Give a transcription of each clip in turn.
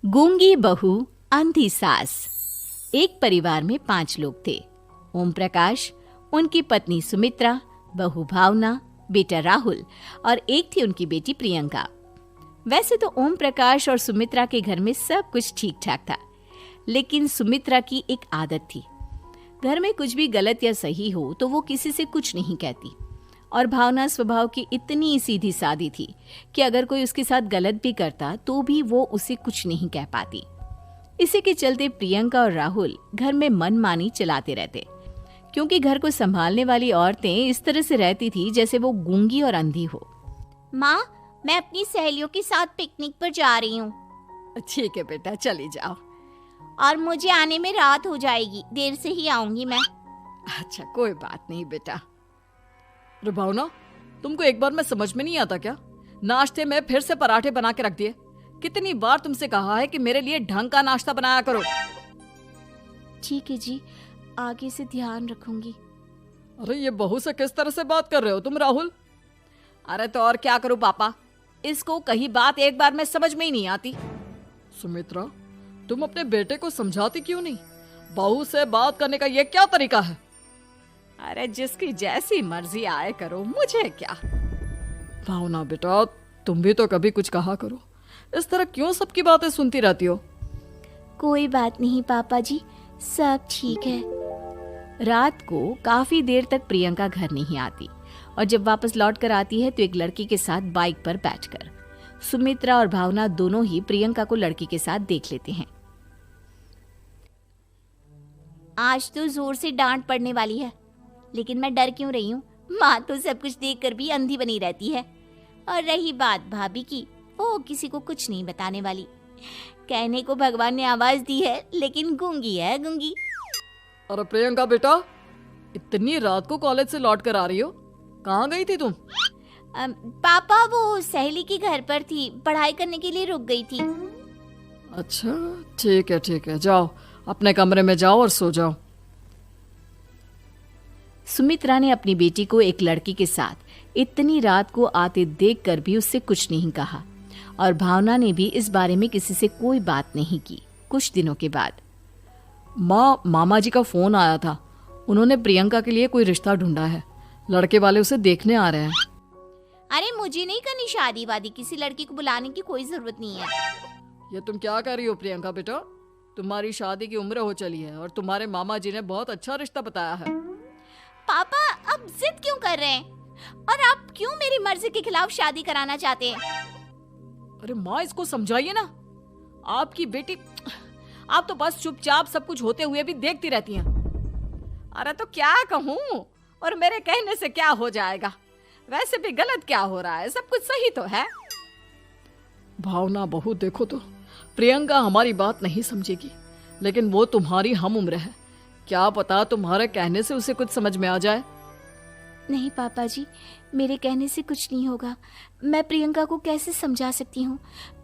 गूंगी बहू अंधी सास। एक परिवार में 5 लोग थे। ओम प्रकाश, उनकी पत्नी सुमित्रा, बहू भावना, बेटा राहुल और एक थी उनकी बेटी प्रियंका। वैसे तो ओम प्रकाश और सुमित्रा के घर में सब कुछ ठीक ठाक था, लेकिन सुमित्रा की एक आदत थी। घर में कुछ भी गलत या सही हो तो वो किसी से कुछ नहीं कहती। और भावना स्वभाव की इतनी सीधी सादी थी कि अगर कोई उसके साथ गलत भी करता तो भी वो उसे कुछ नहीं कह पाती। इसी के चलते प्रियंका और राहुल घर में मनमानी चलाते रहते, क्योंकि घर को संभालने वाली औरतें इस तरह से रहती थी जैसे वो गूंगी और अंधी हो। माँ, मैं अपनी सहेलियों के साथ पिकनिक पर जा रही हूँ। ठीक है बेटा, चली जाओ। और मुझे आने में रात हो जाएगी, देर से ही आऊंगी मैं। अच्छा, कोई बात नहीं बेटा। अरे भावना, तुमको एक बार में समझ में नहीं आता क्या? नाश्ते में फिर से पराठे बना के रख दिए। कितनी बार तुमसे कहा है कि मेरे लिए ढंग का नाश्ता बनाया करो। ठीक है जी, आगे से ध्यान रखूंगी। अरे ये बहू से किस तरह से बात कर रहे हो तुम राहुल? अरे तो और क्या करूं पापा, इसको कही बात एक बार में समझ में ही नहीं आती। सुमित्रा, तुम अपने बेटे को समझाती क्यों नहीं? बहू से बात करने का ये क्या तरीका है? अरे जिसकी जैसी मर्जी आए करो, मुझे क्या। भावना बेटा, तुम भी तो कभी कुछ कहा करो। इस तरह क्यों सबकी बातें सुनती रहती हो? कोई बात नहीं पापा जी, सब ठीक है। रात को काफी देर तक प्रियंका घर नहीं आती और जब वापस लौट कर आती है तो एक लड़की के साथ बाइक पर बैठकर। सुमित्रा और भावना दोनों ही प्रियंका को लड़की के साथ देख लेते हैं। आज तो जोर से डांट पड़ने वाली है, लेकिन मैं डर क्यों रही हूँ? माँ तो सब कुछ देखकर भी अंधी बनी रहती है। और रही बात भाभी की, वो किसी को कुछ नहीं बताने वाली। कहने को भगवान ने आवाज दी है, लेकिन गूंगी है गूंगी। अरे प्रियंका बेटा, इतनी रात को कॉलेज से लौट कर आ रही हो? कहाँ गई थी तुम? पापा, वो सहेली के घर पर थी, पढ़ाई करने के लिए रुक गई थी। अच्छा, ठीक है, जाओ अपने कमरे में जाओ और सो जाओ। सुमित्रा ने अपनी बेटी को एक लड़की के साथ इतनी रात को आते देखकर भी उससे कुछ नहीं कहा और भावना ने भी इस बारे में किसी से कोई बात नहीं की। कुछ दिनों के बाद मामा जी का फोन आया था। उन्होंने प्रियंका के लिए कोई रिश्ता ढूंढा है। लड़के वाले उसे देखने आ रहे हैं। अरे मुझे नहीं करनी शादी वादी, किसी लड़की को बुलाने की कोई जरूरत नहीं है। ये तुम क्या कर रही हो प्रियंका बेटा? तुम्हारी शादी की उम्र हो चली है और तुम्हारे मामा जी ने बहुत अच्छा रिश्ता बताया है। पापा, अब जिद क्यों कर रहे हैं? और आप क्यों मेरी मर्जी के खिलाफ शादी कराना चाहते हैं? अरे माँ, इसको समझाइए ना। आपकी बेटी, आप तो बस चुपचाप सब कुछ होते हुए भी देखती रहती हैं। अरे तो क्या कहूँ, और मेरे कहने से क्या हो जाएगा? वैसे भी गलत क्या हो रहा है, सब कुछ सही तो है। भावना बहू, देखो तो प्रियंका हमारी बात नहीं समझेगी, लेकिन वो तुम्हारी हम उम्र है। क्या पता तुम्हारे कहने से उसे कुछ समझ में आ जाए। नहीं पापा जी, मेरे कहने से कुछ नहीं होगा। मैं प्रियंका को कैसे समझा सकती हूँ?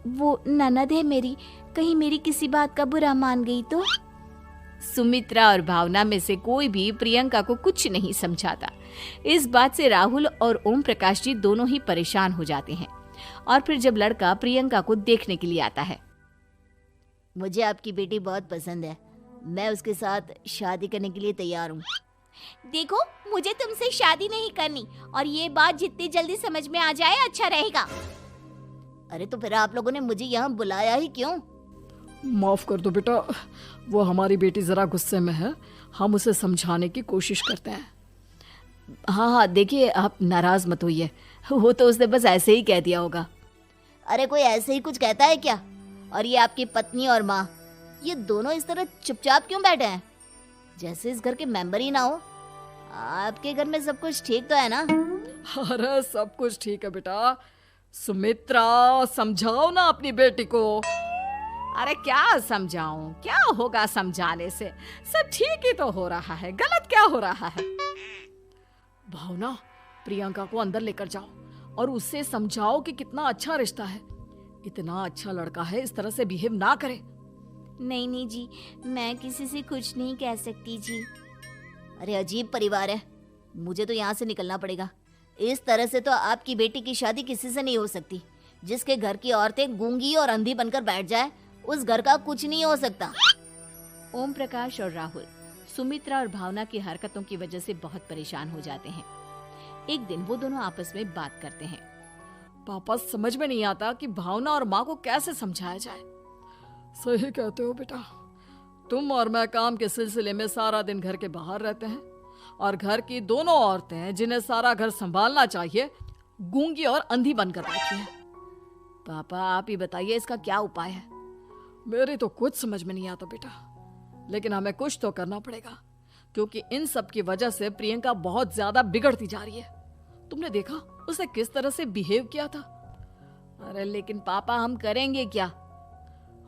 वो ननद है मेरी, कहीं मेरी किसी बात का बुरा मान गई तो? सुमित्रा और भावना में से कोई भी प्रियंका को कुछ नहीं समझाता। इस बात से राहुल और ओम प्रकाश जी दोनों ही परेशान हो जाते हैं। और फिर जब लड़का प्रियंका को देखने के लिए आता है, मुझे आपकी बेटी बहुत पसंद है, मैं उसके साथ शादी करने के लिए तैयार हूँ। देखो, मुझे तुमसे शादी नहीं करनी, और ये बात जितनी जल्दी समझ में आ जाए अच्छा रहेगा। अरे तो फिर आप लोगों ने मुझे यहाँ बुलाया ही क्यों? माफ कर दो बेटा, वो हमारी बेटी जरा गुस्से में है, हम उसे समझाने की कोशिश करते हैं। हाँ, देखिए आप नाराज मत होइए, वो तो उसने बस ऐसे ही कह दिया होगा। अरे कोई ऐसे ही कुछ कहता है क्या? और ये आपकी पत्नी और माँ, ये दोनों इस तरह चुपचाप क्यों बैठे हैं, जैसे इस घर के मेंबर ही ना हो? आपके घर में सब कुछ ठीक तो है ना? अरे सब कुछ ठीक है बेटा। सुमित्रा, समझाओ ना अपनी बेटी को। अरे क्या समझाऊं, क्या होगा समझाने से? सब ठीक ही तो हो रहा है, गलत क्या हो रहा है? भावना, प्रियंका को अंदर लेकर जाओ और उससे समझाओ कि कितना अच्छा रिश्ता है। इतना अच्छा लड़का है, इस तरह से बिहेव ना करे। नहीं जी, मैं किसी से कुछ नहीं कह सकती जी। अरे अजीब परिवार है, मुझे तो यहाँ से निकलना पड़ेगा। इस तरह से तो आपकी बेटी की शादी किसी से नहीं हो सकती। जिसके घर की औरतें गूंगी और अंधी बनकर बैठ जाए, उस घर का कुछ नहीं हो सकता। ओम प्रकाश और राहुल सुमित्रा और भावना की हरकतों की वजह से बहुत परेशान हो जाते हैं। एक दिन वो दोनों आपस में बात करते हैं। पापा, समझ में नहीं आता कि भावना और माँ को कैसे समझाया जाए। सही कहते हो बेटा, तुम और मैं काम के सिलसिले में सारा दिन घर के बाहर रहते हैं और घर की दोनों औरतें जिन्हें सारा घर संभालना चाहिए गूंगी और अंधी बनकर बैठी हैं। पापा, आप ही बताइए इसका क्या उपाय है? मेरी तो कुछ समझ में नहीं आता बेटा, लेकिन हमें कुछ तो करना पड़ेगा, क्योंकि इन सब की वजह से प्रियंका बहुत ज्यादा बिगड़ती जा रही है। तुमने देखा उसने किस तरह से बिहेव किया था। अरे लेकिन पापा, हम करेंगे क्या?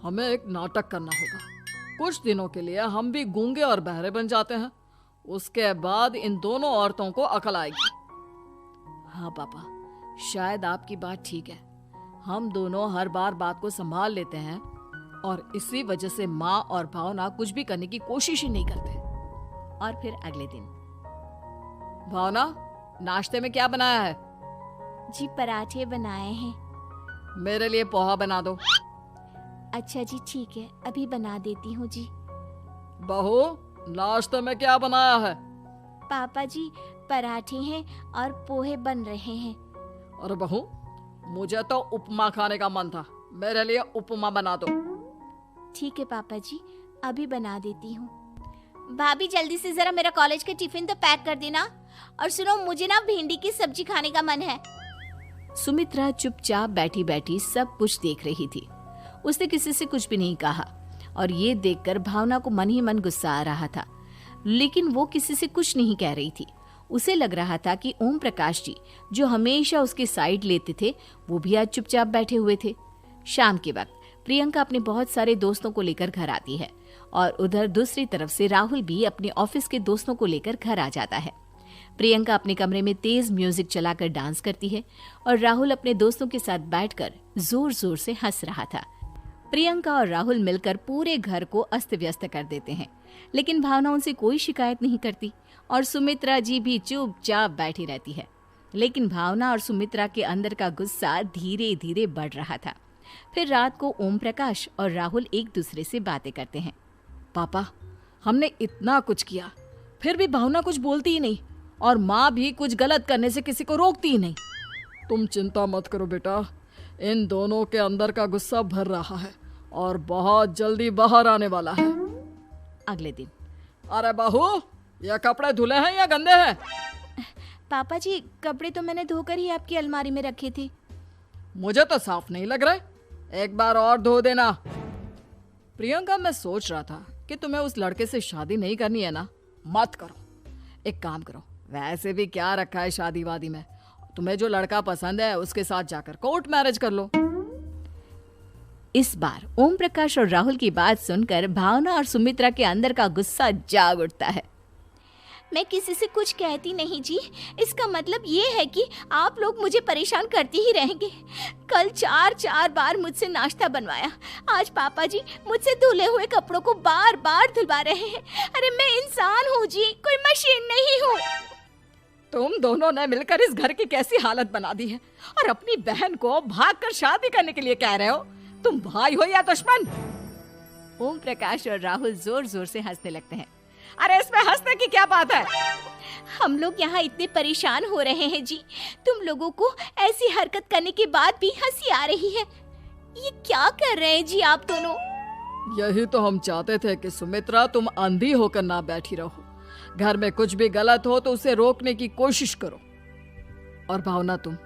हमें एक नाटक करना होगा। कुछ दिनों के लिए हम भी गूंगे और बहरे बन जाते हैं, उसके बाद इन दोनों औरतों को अकल आएगी। हाँ पापा, शायद आपकी बात ठीक है। हम दोनों हर बार बात को संभाल लेते हैं और इसी वजह से माँ और भावना कुछ भी करने की कोशिश ही नहीं करते। और फिर अगले दिन, भावना, नाश्ते में क्या बनाया है? जी पराठे बनाए हैं। मेरे लिए पोहा बना दो। अच्छा जी ठीक है, अभी बना देती हूँ जी। बहू, नाश्ते में क्या बनाया है? पापा जी, पराठे हैं और पोहे बन रहे हैं। अरे बहू, मुझे तो उपमा खाने का मन था, मेरे लिए उपमा बना दो। ठीक है पापा जी, अभी बना देती हूँ। भाभी, जल्दी से जरा मेरा कॉलेज के टिफिन तो पैक कर देना। और सुनो, मुझे ना भिंडी की सब्जी खाने का मन है। सुमित्रा चुपचाप बैठी बैठी सब कुछ देख रही थी। उसने किसी से कुछ भी नहीं कहा और ये देखकर भावना को मन ही मन गुस्सा आ रहा था, लेकिन वो किसी से कुछ नहीं कह रही थी। उसे लग रहा था कि ओम प्रकाश जी, जो हमेशा उसकी साइड लेते थे, वो भी आज चुपचाप बैठे हुए थे। शाम के वक्त प्रियंका अपने बहुत सारे दोस्तों को लेकर घर आती है और उधर दूसरी तरफ से राहुल भी अपने ऑफिस के दोस्तों को लेकर घर आ जाता है। प्रियंका अपने कमरे में तेज म्यूजिक चलाकर डांस करती है और राहुल अपने दोस्तों के साथ बैठकर जोर जोर से हंस रहा था। प्रियंका और राहुल मिलकर पूरे घर को अस्त व्यस्त कर देते हैं, लेकिन भावना उनसे कोई शिकायत नहीं करती और सुमित्रा जी भी चुपचाप बैठी रहती है। लेकिन भावना और सुमित्रा के अंदर का गुस्सा धीरे धीरे बढ़ रहा था। फिर रात को ओम प्रकाश और राहुल एक दूसरे से बातें करते हैं। पापा, हमने इतना कुछ किया, फिर भी भावना कुछ बोलती ही नहीं और माँ भी कुछ गलत करने से किसी को रोकती ही नहीं। तुम चिंता मत करो बेटा, इन दोनों के अंदर का गुस्सा भर रहा है और बहुत जल्दी बाहर आने वाला है। अगले दिन, अरे बहू, ये कपड़े धुले हैं या गंदे हैं? पापा जी, कपड़े तो मैंने धोकर ही आपकी अलमारी में रखे थे। मुझे तो साफ नहीं लग रहे, एक बार और धो देना। प्रियंका, मैं सोच रहा था कि तुम्हें उस लड़के से शादी नहीं करनी है ना, मत करो। एक काम करो, वैसे भी क्या रखा है शादी वादी में, तुम्हें जो लड़का पसंद है उसके साथ जाकर कोर्ट मैरिज कर लो। इस बार ओम प्रकाश और राहुल की बात सुनकर भावना और सुमित्रा के अंदर का गुस्सा जाग उठता है। मैं किसी से कुछ कहती नहीं जी, इसका मतलब ये है कि आप लोग मुझे परेशान करते ही रहेंगे। कल 4 बार मुझसे नाश्ता बनवाया, आज पापा जी मुझसे धुले हुए कपड़ों को बार बार धुलवा रहे हैं। अरे मैं इंसान हूँ जी, कोई मशीन नहीं हूँ। तुम दोनों ने मिलकर इस घर की कैसी हालत बना दी है और अपनी बहन को भागकर शादी करने के लिए कह रहे हो। तुम भाई हो या दुश्मन? ओम प्रकाश और राहुल जोर जोर से हंसने लगते हैं। अरे इसमें हंसने की क्या बात है? हम लोग यहाँ इतने परेशान हो रहे हैं जी, तुम लोगों को ऐसी हरकत करने के बाद भी हंसी आ रही है। ये क्या कर रहे हैं जी आप दोनों? यही तो हम चाहते थे कि सुमित्रा, तुम अंधी होकर ना बैठी रहो। घर में कुछ भी गलत हो तो उसे रोकने की कोशिश करो। और भावना, तुम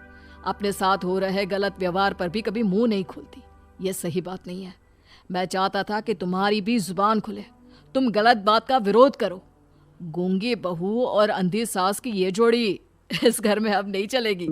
अपने साथ हो रहे गलत व्यवहार पर भी कभी मुंह नहीं खोलती, ये सही बात नहीं है। मैं चाहता था कि तुम्हारी भी जुबान खुले, तुम गलत बात का विरोध करो। गूंगी बहू और अंधी सास की ये जोड़ी इस घर में अब नहीं चलेगी।